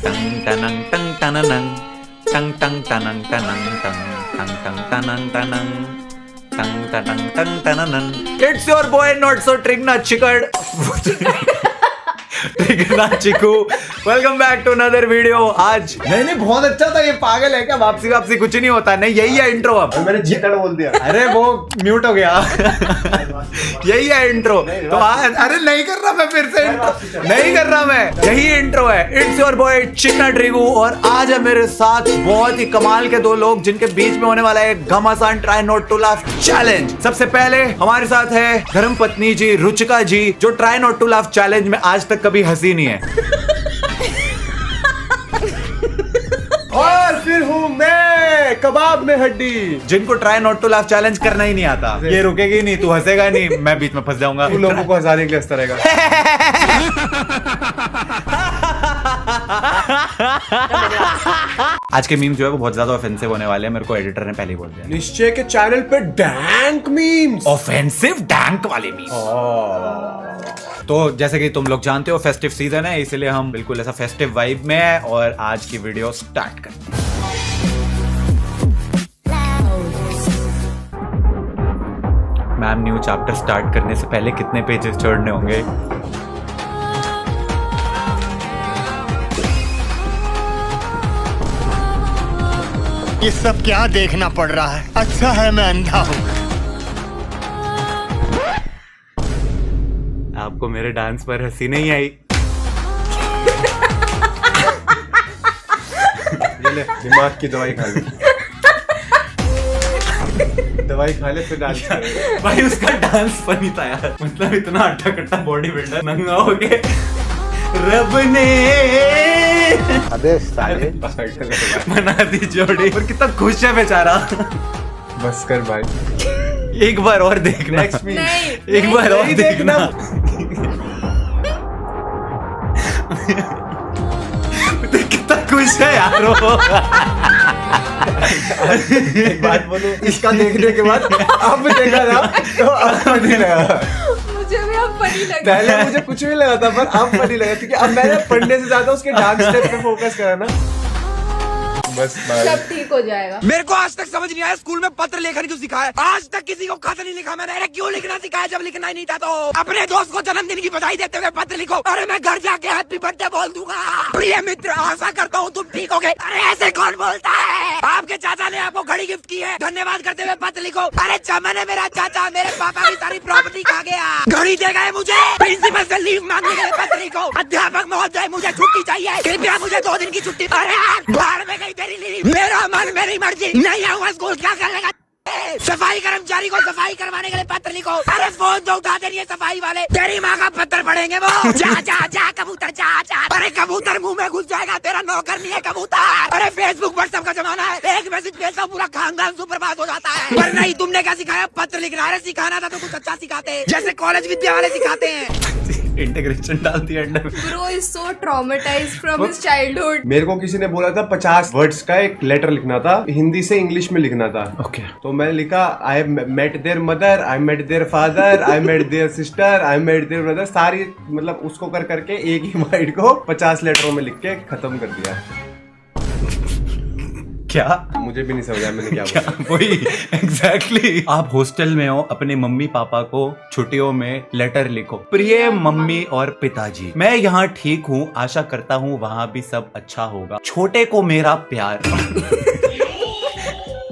टंग टनंग टंग टननंग टंग टंग टनंग टनंग टंग टंग टंग टनंग टनंग टंग टनंग टंग टननंग। It's your boy not so ट्रिगना चिकड़ ट्रिगना चिकू। Welcome back to another video. आज नहीं बहुत अच्छा था। ये पागल है क्या? वापसी कुछ नहीं होता। नहीं यही है इंट्रो। अब मैंने चिकड़ बोल दिया। अरे वो म्यूट हो गया। यही है इंट्रो। तो आज अरे नहीं कर रहा मैं फिर से इंट्रो नहीं कर रहा मैं। यही इंट्रो है। इट्स योर बॉय चिकना ट्रिगू। और आज है मेरे साथ बहुत ही कमाल के दो लोग जिनके बीच में होने वाला है घमासान try not to laugh challenge. सबसे पहले हमारे साथ है धर्म पत्नी जी रुचिका जी, जो try not to laugh challenge में आज तक कभी हंसी नहीं है। और फिर हूँ मैं कबाब में हड्डी, जिनको try not to laugh challenge करना ही नहीं आता। ये रुकेगी नहीं, तू हंसेगा नहीं, मैं बीच में फंस जाऊंगा। तू लोगों को हंसाने के लिए हंसता रहेगा। आज के मीम जो है वो बहुत ज्यादा ऑफेंसिव होने वाले हैं। मेरे को एडिटर ने पहले ही बोल दिया। निश्चय के चैनल पे डैंक मीम्स, ऑफेंसिव डैंक वाले मीम। तो जैसे कि तुम लोग जानते हो फेस्टिव सीजन है, इसलिए हम बिल्कुल ऐसा फेस्टिव वाइब में है। और आज की वीडियो स्टार्ट करते हैं। मैम न्यू चैप्टर स्टार्ट करने से पहले कितने पेजेस छोड़ने होंगे? ये सब क्या देखना पड़ रहा है? अच्छा है मैं अंधा हूँ। आपको मेरे डांस पर हंसी नहीं आई? ये ले दिमाग की दवाई खा ले। दवाई खा ले फिर डांस करेगा। भाई उसका डांस फनी था यार। मतलब इतना अट्ठा कट्टा बॉडी बिल्डर नंगा हो गए रब ने अबे साले बना दी जोड़ी। और कितना खुश है बेचारा। बस कर भाई, एक बार और देखना। नेक्स्ट मीम एक बार और देखना। कितना खुश है यार वो। एक बात बोलूं, इसका देखने के बाद अब देखा ना तो अब फनी लगा। मुझे भी अब फनी लगा। पहले मुझे कुछ भी लगा था पर अब फनी लगा क्योंकि अब मैंने पढ़ने से ज्यादा उसके डांस स्टेप पे फोकस करा ना। बस सब ठीक हो जाएगा। मेरे को आज तक समझ नहीं आया स्कूल में पत्र लेखन क्यों सिखाया। आज तक किसी को खत नहीं लिखा मैंने। अरे क्यों लिखना सिखाया जब लिखना ही नहीं था? तो अपने दोस्त को जन्मदिन की बधाई देते हुए पत्र लिखो। अरे मैं घर जाके हैप्पी बर्थडे बोल दूंगा। प्रिय मित्र, आशा करता हूँ तुम ठीक हो गए। अरे ऐसे कौन बोलता है? आपके चाचा ने आपको घड़ी गिफ्ट की है, धन्यवाद करते हुए पत्र लिखो। अरे चमन मेरा चाचा मेरे पापा की सारी प्रॉपर्टी खा गया, घड़ी दे गए मुझे। प्रिंसिपल से लीव मांगने के लिए पत्र लिखो। अध्यापक महोदय मुझे छुट्टी चाहिए, कृपया मुझे 2 दिन की छुट्टी। अरे बाहर में गई तेरी लीव। मेरा मन मेरी मर्जी, नहीं आऊंगा स्कूल, क्या कर लेगा? सफाई कर्मचारी को सफाई करवाने के लिए पत्र लिखो। अरे फोन तो उठा दे रही है सफाई वाले, तेरी माँ का पत्र पढ़ेंगे वो। जा जा जा कबूतर जा जा। अरे कबूतर मुंह में घुस जाएगा, तेरा नौकर नहीं है कबूतर। अरे फेसबुक व्हाट्सएप का जमाना है, एक मैसेज भेजता पूरा खानदान सुप्रभात हो जाता है। पर नहीं, तुमने क्या सिखाया? पत्र लिखना। अरे सिखाना था तो कुछ अच्छा सिखाते, जैसे कॉलेज विद्या वाले सिखाते हैं। इंटीग्रेशन डाल दिया under. Bro is so traumatized from his childhood. मेरे को किसी ने बोला था 50 वर्ड्स का एक लेटर लिखना था, हिंदी से इंग्लिश में लिखना था। ओके। तो मैंने लिखा I met their mother, I met their father, I met their sister, I met their brother. Sorry मतलब उसको कर करके एक ही वर्ड को 50 लेटरों में लिख के खत्म कर दिया। क्या? मुझे भी नहीं समझा मैंने क्या क्या वही एग्जैक्टली। आप हॉस्टल में हो, अपने मम्मी पापा को छुट्टियों में लेटर लिखो। प्रिय मम्मी और पिताजी, मैं यहाँ ठीक हूँ, आशा करता हूँ वहाँ भी सब अच्छा होगा। छोटे को मेरा प्यार।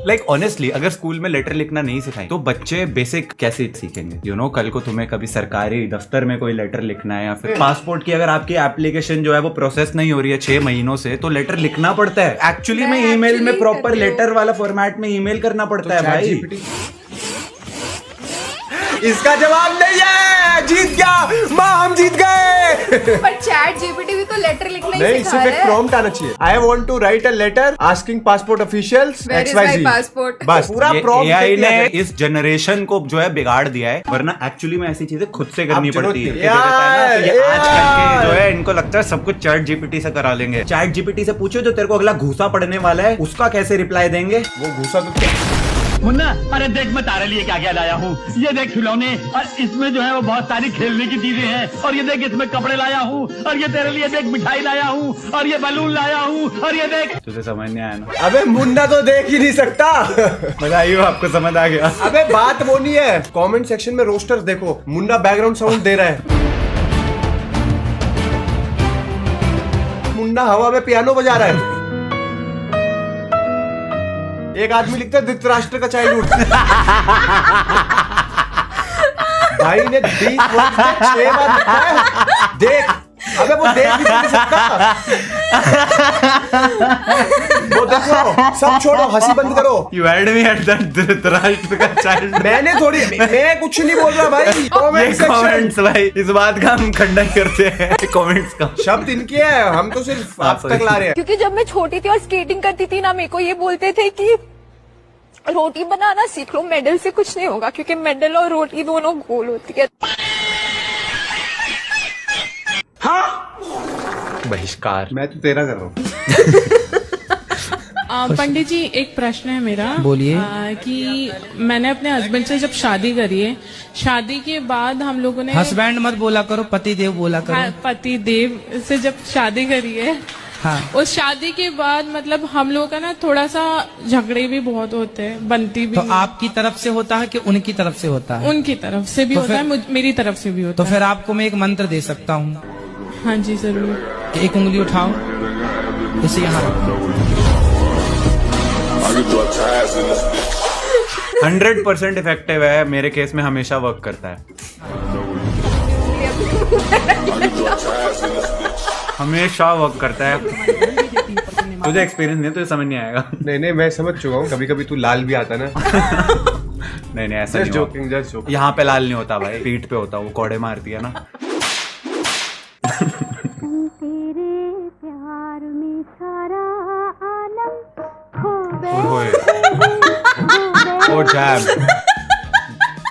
लाइक ऑनेस्टली अगर स्कूल में लेटर लिखना नहीं सिखाएं तो बच्चे बेसिक कैसे सीखेंगे? यू नो कल को तुम्हें कभी सरकारी दफ्तर में कोई लेटर लिखना है या फिर पासपोर्ट की अगर आपकी एप्लीकेशन जो है वो प्रोसेस नहीं हो रही है 6 महीनों से, तो लेटर लिखना पड़ता है। एक्चुअली में ईमेल में प्रॉपर लेटर वाला फॉर्मेट में ईमेल करना पड़ता है भाई। इसका जवाब नहीं है। जीत गया माँ, हम जीत गए। पर चैट जीपीटी भी तो लेटर लिखना ही नहीं, सिखा सिर्फ रहा एक है। प्रॉम्प्ट आना चाहिए। I want to write a letter asking passport officials Where is XYZ। my passport? बस पूरा प्रॉम्प्ट एआई ने इस जनरेशन को जो है बिगाड़ दिया है, वरना एक्चुअली में ऐसी चीजें खुद से करनी पड़ती है। यार, आजकल के जो है इनको लगता है सब कुछ चैट जीपीटी से करा लेंगे। चैट जीपीटी से पूछो जो तेरे को अगला घूसा पड़ने वाला है उसका कैसे रिप्लाई देंगे। वो घुसा तो मुन्ना, अरे देख मैं तारे लिए क्या क्या लाया हूँ। ये देख खिलौने, और इसमें जो है वो बहुत सारी खेलने की चीजें हैं। और ये देख इसमें कपड़े लाया हूँ, और ये तेरे लिए देख मिठाई लाया हूँ, और ये बलून लाया हूँ, और ये देख। तुझे समझ नहीं आया ना? अबे मुन्ना तो देख ही नहीं सकता। बताइए, आपको समझ आ गया? अबे बात वो नहीं है। कमेंट सेक्शन में रोस्टर्स देखो, मुन्ना बैकग्राउंड साउंड दे रहा है, मुन्ना हवा में पियानो बजा रहा है। एक आदमी लिखता है धृतराष्ट्र का चाइल्डहुड। भाई ने 20 वर्ष में 6 बार लिखा है। देख, अबे वो देख भी नहीं सकता। वो देखो, सब छोड़ो, हंसी बंद करो। You had me at that Dhritarashtra का चाइल्ड। मैंने थोड़ी, मैं कुछ नहीं बोल रहा भाई। ये कमेंट्स भाई, इस बात का हम खंडन करते हैं। कमेंट्स का शब्द इनके हैं, हम तो सिर्फ आप तक ला रहे हैं। क्योंकि जब मैं छोटी थी और स्केटिंग करती थी ना, मेरे को ये बोलते थे कि रोटी बनाना सीख लो, मेडल से कुछ नहीं होगा, क्योंकि मेडल और रोटी दोनों गोल होती है। बहिष्कार। मैं तो तेरा कर रहा हूँ। पंडित जी, एक प्रश्न है मेरा। बोलिए। कि मैंने अपने हस्बैंड से जब शादी करी है, शादी के बाद हम लोगों ने हस्बैंड मत बोला करो, पति देव बोला करो। पति देव से जब शादी करी है, हाँ। उस शादी के बाद मतलब हम लोगों का ना थोड़ा सा झगड़े भी बहुत होते हैं, बनती भी। तो आपकी तरफ से होता है कि उनकी तरफ से होता है? उनकी तरफ से भी तो होता है, मेरी तरफ से भी होता तो फिर आपको मैं एक मंत्र दे सकता हूँ। हाँ जी जरूर। एक उंगली उठाओ, इसे यहाँ रखो। 100% इफेक्टिव है, मेरे केस में हमेशा वर्क करता है। हमेशा वर्क करता है। तुझे एक्सपीरियंस नहीं है, तुझे समझ नहीं आएगा। नहीं, मैं समझ चुका हूँ। कभी कभी तू लाल भी आता ना। नहीं, ऐसा नहीं जोकिंग, जस्ट जोकिंग। यहाँ पे लाल नहीं होता भाई, पीठ पे होता, वो कोड़े मारती है ना। ओ जैम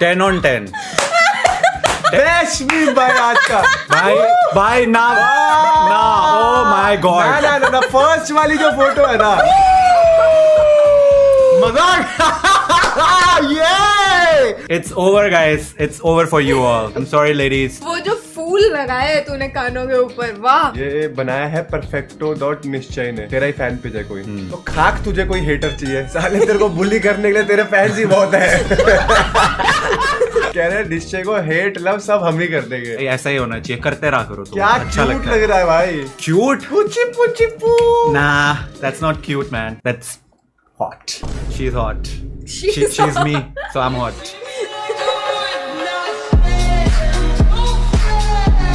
10 on 10। रेशमी भाई आज का भाई ना ओ माय गॉड। ना फर्स्ट वाली जो फोटो है ना, मजाक। It's over guys, it's over for you all. I'm sorry ladies। वो जो फूल लगाए है तूने कानों के ऊपर, वाह। ये बनाया है perfecto.निश्चय ने। तेरा ही फैन पेज है कोई, तो खाक तुझे कोई हेटर चाहिए साले, तेरे को बुली करने के लिए तेरे फैंस ही बहुत है। कह रहे निश्चय को हेट लव सब हम ही कर देंगे। ऐसा ही होना चाहिए, करते रहा करो तो क्या अच्छा क्यूट लगता लग रहा है भाई। क्यूट? पुची पुची पू। Nah, that's not cute man, that's hot। She's hot। She's me, so I'm hot।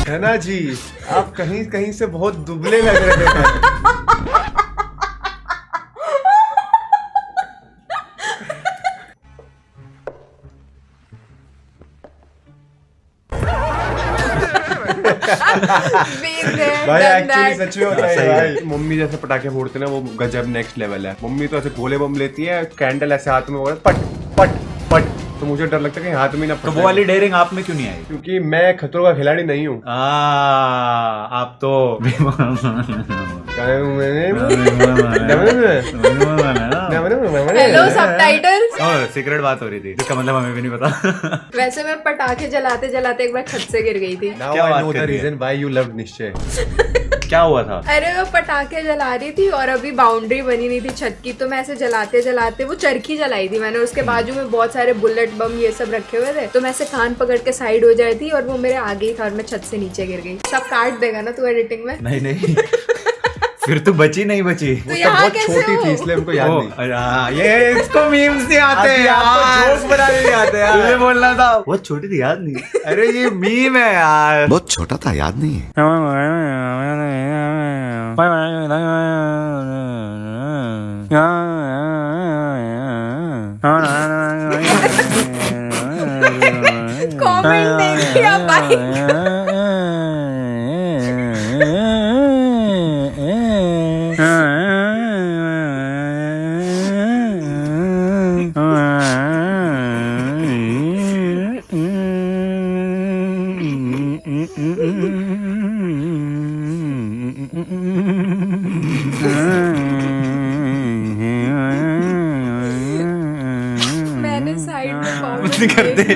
है ना जी, आप कहीं कहीं से बहुत दुबले लग रहे थे। भाई एक्चुअली सच में होता है भाई। मम्मी जैसे पटाखे फोड़ते ना, वो गजब नेक्स्ट लेवल है। मम्मी तो ऐसे गोले बम लेती है, कैंडल ऐसे हाथ में हो, पट पट पट, तो मुझे डर लगता है कि हाथ में ना। तो वो वाली डेयरिंग आप में क्यों नहीं आई? क्योंकि मैं खतरों का खिलाड़ी नहीं हूँ। आप तो हेलो सबटाइटल्स। और सीक्रेट बात हो रही थी, जिसका मतलब हमें भी नहीं पता। वैसे मैं पटाखे जलाते जलाते एक बार छत से गिर गई थी। Now क्या I बात know कर the रही है? reason why you loved निश्चय। क्या हुआ था? अरे मैं पटाखे जला रही थी और अभी बाउंड्री बनी नहीं थी छत की, तो मैं ऐसे जलाते जलाते वो चरखी जलाई थी मैंने, उसके बाजू में बहुत सारे बुलेट बम ये सब रखे हुए थे, तो मैं ऐसे कान पकड़ के साइड हो जाती थी और वो मेरे आगे ही था और मैं छत से नीचे गिर गई। सब काट देगा ना तू एडिटिंग में? नहीं फिर तो बची नहीं बची। तो यहाँ बहुत कैसे छोटी हो? थी इसलिए हमको याद नहीं। ये इसको मीम्स नहीं आते अभी आपको जोक बनाने नहीं आते यार। तुझे बोलना था बहुत छोटी थी, याद नहीं। अरे ये मीम है यार। बहुत छोटा था, याद नहीं है। कमेंट नहीं किया भाई। बंद कर दे,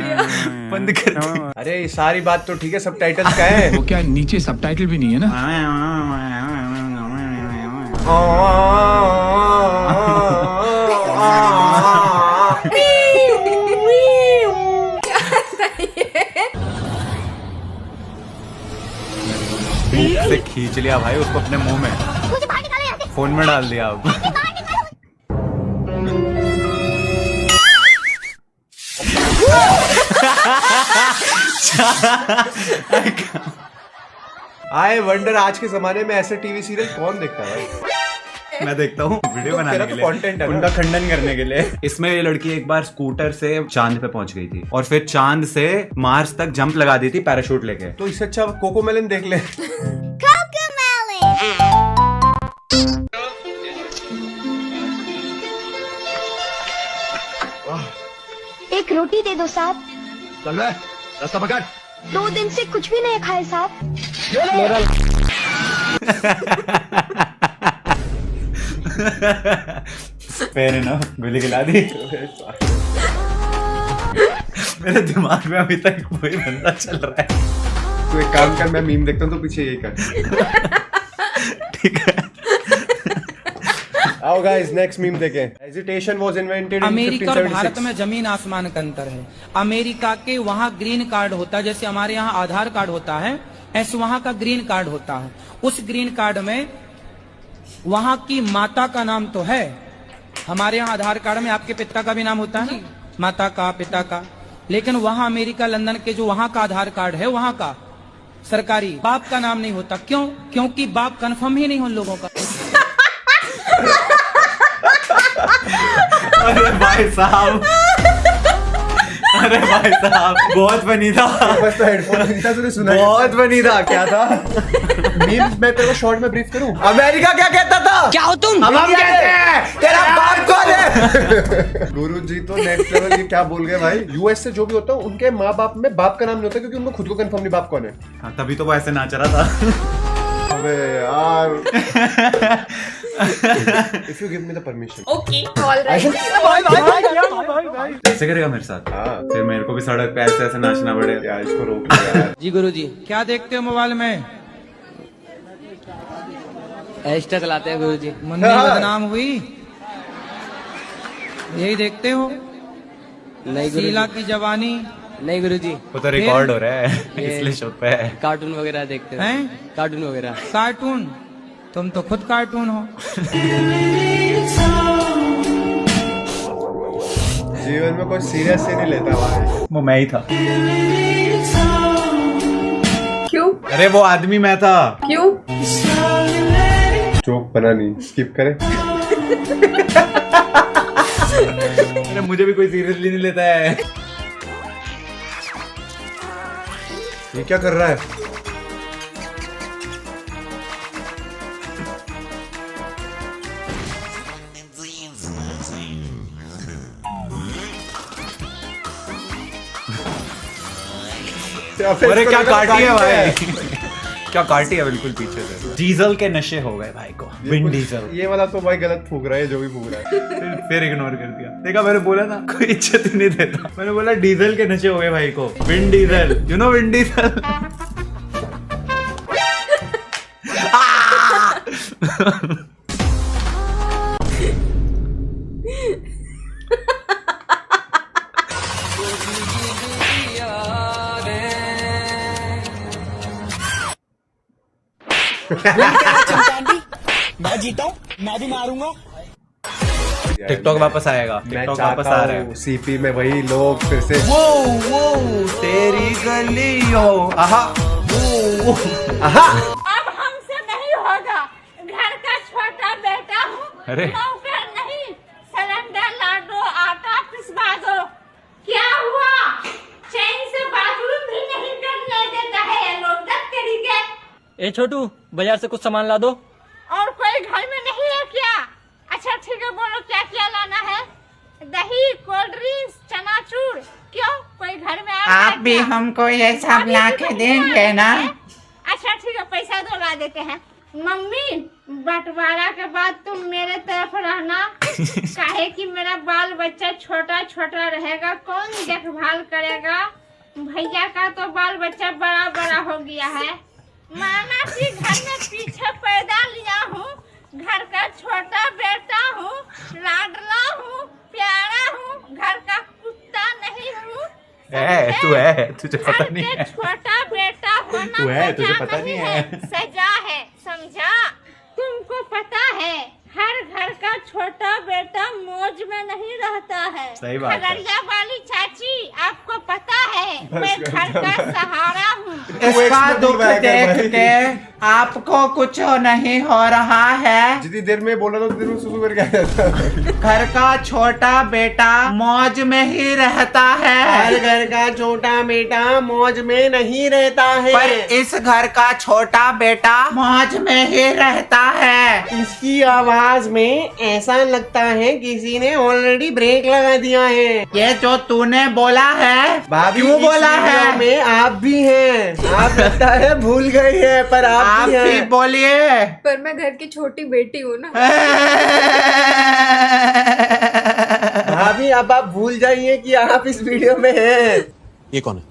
बंद कर दे। अरे ये सारी बात तो ठीक है, सब टाइटल्स क्या है? वो क्या नीचे सबटाइटल भी नहीं है ना? से खींच लिया भाई उसको अपने मुंह में, फोन में डाल दिया अब। आई वंडर आज के जमाने में ऐसे टीवी सीरियल कौन देखता है भाई? मैं देखता हूँ वीडियो बनाने के लिए, कंटेंट है उनका खंडन करने के लिए। इसमें ये लड़की एक बार स्कूटर से चांद पे पहुंच गई थी और फिर चांद से मार्स तक जंप लगा दी थी पैराशूट लेके। तो इससे अच्छा कोकोमेलन देख ले। एक रोटी दे दो साहब। चल रहा है रास्ता पकड़। 2 दिन से कुछ भी नहीं खाए साहब। फेयर इनफ, गोली खिला दी। मेरे दिमाग में अभी तक वही बंदा चल रहा है। तो एक काम कर, मैं मीम देखता हूँ तो पीछे यही कर। ठीक है। आओ गाइस नेक्स्ट मीम देखें। Hesitation was invented in America और भारत 1576। में जमीन आसमान का अंतर है। अमेरिका के वहाँ ग्रीन कार्ड होता है, जैसे हमारे यहाँ आधार कार्ड होता है, ऐसे वहाँ का ग्रीन कार्ड होता है। उस ग्रीन कार्ड में वहाँ की माता का नाम तो है, हमारे यहाँ आधार कार्ड में आपके पिता का भी नाम होता है ना, माता का, पिता का। लेकिन वहाँ अमेरिका लंदन के जो वहाँ का आधार कार्ड है, वहाँ का सरकारी बाप का नाम नहीं होता। क्यों? क्योंकि बाप कंफर्म ही नहीं उन लोगों का। अरे भाई साहब, अरे भाई साहब, बहुत फनी था। बस तो हेडफोन नहीं था, तूने सुना? बहुत फनी था। क्या था? मीम्स मैं तेरे को शॉर्ट में ब्रीफ करूं। अमेरिका क्या कहता था? क्या हो तुम? हम कहते हैं तेरा बाप कौन है? गुरुजी तो नेक्स्ट लेवल, ये क्या बोल गए भाई। यूएस से जो भी होता है उनके माँ बाप में बाप का नाम नहीं होता, क्योंकि उनको खुद को कंफर्म नहीं बाप कौन है। हाँ, तभी तो वो ऐसे नाच रहा था। अबे यार। If you give me the permission. Okay alright. ऐसे करेगा मेरे साथ? हाँ। फिर मेरे को भी सड़क पे ऐसे ऐसे नाचना पड़े। यार इसको रोक ले यार। जी गुरुजी। क्या देखते हो मोबाइल में? इंस्टा चलाते हैं गुरुजी। मंदिर बदनाम हुई, यही देखते हो? नहीं शीला की जवानी। नहीं गुरुजी, वो तो रिकॉर्ड हो रहा है इसलिए शो पे है। कार्टून वगैरह देखते हैं? कार्टून वगैरह। कार्टून? तुम तो खुद कार्टून हो। जीवन में कोई सीरियस ही नहीं लेता भाई। वो मैं ही था। क्यों? अरे वो आदमी मैं था। क्यों? जोक बना नहीं, स्किप करें। अरे मुझे भी कोई सीरियसली नहीं लेता है। ये क्या कर रहा है? अरे क्या काटी है भाई, क्या काटी है बिल्कुल पीछे से। डीजल के नशे हो गए भाई को। Vin Diesel. ये वाला तो भाई गलत फूक रहा है, जो भी फूक रहा है। फिर इग्नोर कर दिया। देखा, मैंने बोला ना कोई इज्जत ही नहीं देता। मैंने बोला डीजल के नशे हो गए भाई को। Vin Diesel, you know Vin Diesel. मैं जीता हूँ, मैं भी मारूंगा। टिकटॉक वापस आएगा। टिकटॉक वापस आ रहा है। सीपी में वही लोग फिर से। वो तेरी गलियों, आहा, आहा। अब हमसे नहीं होगा, घर का छोटा बेटा हूँ। अरे नौकर नहीं, सिलेंडर ला दो, आटा पिसवा दो। क्या हुआ? चैन से बाथरूम भी नहीं करने देता है ये लोग। तरीके। ए छोटू, बाजार से कुछ सामान ला दो। और कोई घर में नहीं है क्या? अच्छा ठीक है, बोलो क्या क्या लाना है? दही, कोल्ड ड्रिंक्स, चनाचूर। क्यों, कोई घर में आप भी हमको ये सब ला के देंगे ना? अच्छा ठीक है, पैसा दो, ला देते हैं। मम्मी बंटवारा के बाद तुम मेरे तरफ रहना, काहे कि मेरा बाल बच्चा छोटा छोटा रहेगा, कौन देखभाल करेगा? भैया का तो बाल बच्चा बड़ा बड़ा हो गया है। माना कि घर में पीछे पैदा लिया हूँ, घर का छोटा बेटा हूँ, लाडला हूँ, प्यारा हूँ, घर का कुत्ता नहीं हूँ। तू है, तुझे पता नहीं है। छोटा बेटा होना तू है, तुझे सजा पता नहीं है। सजा है, समझा? तुमको पता है हर घर का छोटा बेटा मौज में नहीं रहता है। सही बात है। खगड़िया वाली चाची, आपको पता है मैं घर का सहारा हूँ। इसका दुख देख के आपको कुछ नहीं हो रहा है। जितनी देर में बोला था उतनी देर में सुसु करके आ जाता। घर का छोटा बेटा मौज में ही रहता है। हर घर का छोटा बेटा मौज में नहीं रहता है, पर इस घर का छोटा बेटा मौज में ही रहता है। इसकी आवाज में ऐसा लगता है किसी ने ऑलरेडी ब्रेक लगा दिया है। ये जो तूने बोला है, भाभी क्यों बोला इस वीडियो है? में आप भी हैं। आप लगता है भूल गई है, पर आप भी भी हैं। बोलिए। पर मैं घर की छोटी बेटी हूँ ना। भाभी अब आप भूल जाइए कि आप इस वीडियो में हैं। ये कौन है?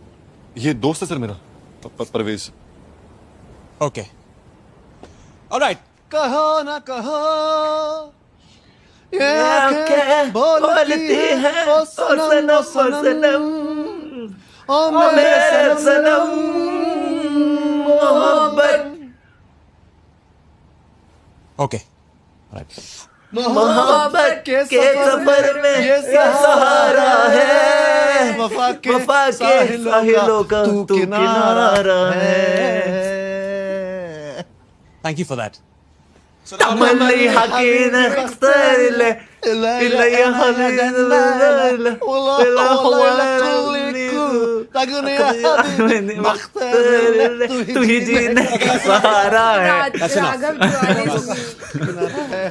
ये दोस्त है सर मेरा, परवेज। Okay, alright. कहो ना कहो, ये आंखें बोलती हैं, ओ सनम ओ सनम, ओ मेरे सनम, मोहब्बत। ओके, मोहब्बत के सफर में ये सहारा है, वफा के साहिलों का तू किनारा है। Thank you for that. तमन्नी हकीन अख्तर ले इलैया तू ही जीने का सहारा है।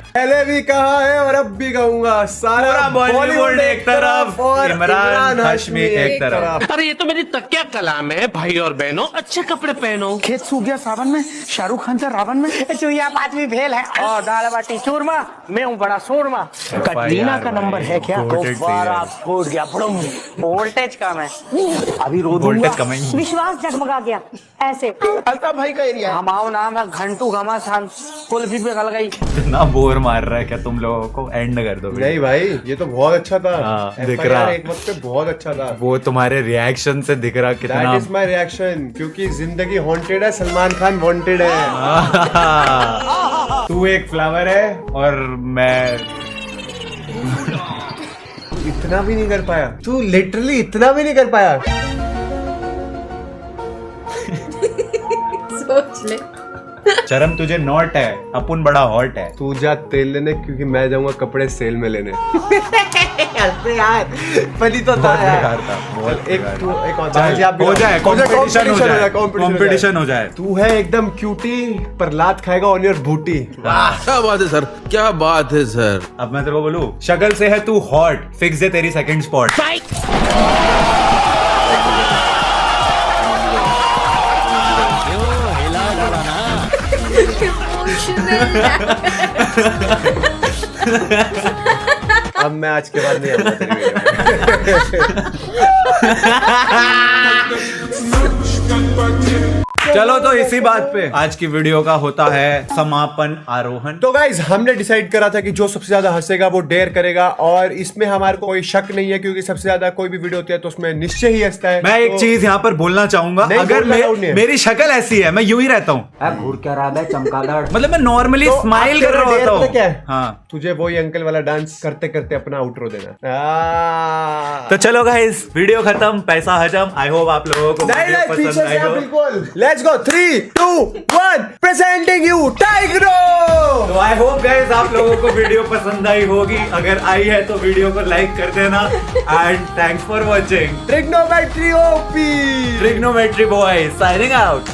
पहले भी कहा है और अब भी कहूंगा, सारा बॉलीवुड एक तरफ और इमरान हाशमी एक तरफ। अरे ये तो मेरी तकिया कलाम है। भाई और बहनों, अच्छे कपड़े पहनो। खेत सूख गया सावन में, शाहरुख खान से रावण में, चुहिया पांचवी फेल है और दाल बाटी चूरमा, मैं हूँ बड़ा शोरमा। कटरीना का नंबर है क्या? दोबारा फूट गया, वोल्टेज कम है, अभी रो दूंगा। विश्वास जगमगा गया ऐसे। अल्ताफ भाई का एरिया। हमारा नाम है घंटू घमासान, कुल्फी पे गल गई। इतना बोर मार रहा है क्या तुम लोगों को? एंड कर दो। नहीं भाई, ये तो बहुत अच्छा था। हाँ, दिख रहा एक वक्त पे बहुत अच्छा था। वो तुम्हारे रिएक्शन से दिख रहा कितना। That is my reaction, क्योंकि जिंदगी हॉन्टेड है, सलमान खान वांटेड है। तू एक फ्लावर है और मैं इतना भी नहीं कर पाया। तू लिटरली इतना भी नहीं कर पाया। सोच ले। शर्म तुझे नॉट है, अपन बड़ा हॉट है। तू जा तेल लेने, क्योंकि मैं जाऊंगा कपड़े सेल में लेने। यार फनी तो था यार। हो जाए कंपटीशन हो जाए। तू है एकदम क्यूटी, पर लात खाएगा ऑन योर बूटी। क्या बात है सर, क्या बात है सर। अब मैं तेरे को बोलूं, शक्ल से है तू हॉट, फिक्स है तेरी सेकंड स्पॉट। अब मैं आज के बाद नहीं आऊंगा तेरी वीडियो। चलो तो इसी बात पे आज की वीडियो का होता है समापन आरोहण। तो गाइज, हमने डिसाइड करा था कि जो सबसे ज्यादा हंसेगा वो डेयर करेगा, और इसमें हमारे को कोई शक नहीं है, क्योंकि सबसे ज्यादा कोई भी वीडियो होती है तो उसमें निश्चय ही हंसता है। मैं एक चीज यहाँ पर बोलना चाहूंगा, अगर मेरी शक्ल ऐसी है, मैं यूं ही रहता हूँ, घूर क्या रहा है चमकादड़, मतलब मैं नॉर्मली स्माइल कर रहा होता हूँ। क्या हाँ, तुझे वही अंकल वाला डांस करते करते अपना आउटरो देना। तो चलो गाइस, वीडियो खत्म, पैसा हजम। आई होप आप लोगों को वीडियो पसंद आई हो। बिल्कुल। Let's go, 3, 2, 1, presenting you Tigro. तो आई होप गाइस आप लोगों को वीडियो पसंद आई होगी। अगर आई है तो वीडियो को लाइक कर देना, and thanks for watching. Trigonometry OP, trigonometry boy signing out.